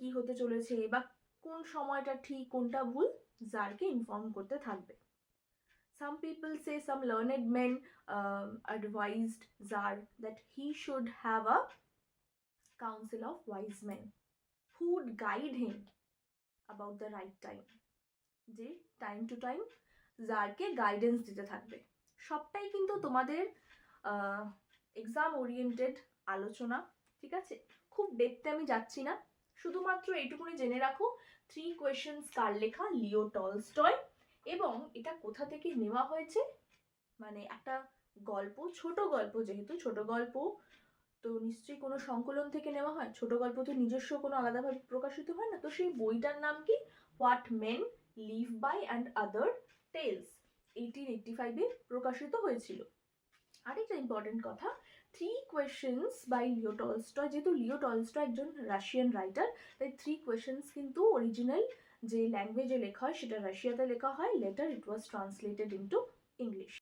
কি হতে চলেছে বা কোন সময়টা ঠিক কোনটা ভুল জারকে ইনফর্ম করতে থাকবে। Some people say, some learned men advised Zar that he should have a council of wise men who would guide him about the right time. যে টাইম টু টাইম জারকে গাইডেন্স দিতে থাকবে। সবটাই কিন্তু তোমাদের এক্সাম ওরিয়েন্টেড আলোচনা, ঠিক আছে? খুব ডেপথে আমি যাচ্ছি না, শুধুমাত্র এইটুকুনি জেনে রাখো 3 কোয়েশ্চেন্স কার লেখা, লিও টলস্টয়, এবং এটা কোথা থেকে নেওয়া হয়েছে, মানে একটা গল্প, ছোট গল্প, যেহেতু ছোট গল্প তো নিশ্চয়ই কোনো সংকলন থেকে নেওয়া হয়, ছোট গল্প তো নিজস্ব কোনো আলাদাভাবে প্রকাশিত হয় না, তো সেই বইটার নাম কি, what men live by and other tales, 1885-এ প্রকাশিত হয়েছিল। আরেকটা ইম্পর্টেন্ট কথা, 3 কোয়েশ্চেন্স বাই লিও টলস্টয়, যেহেতু লিও টলস্টয় একজন রাশিয়ান রাইটার, তাই 3 কোয়েশ্চেন্স কিন্তু অরিজিনাল যে ল্যাঙ্গুয়েজে লেখা হয় সেটা রাশিয়াতে লেখা হয়, লেটার ইট ওয়াজ ট্রান্সলেটেড ইন্টু ইংলিশ।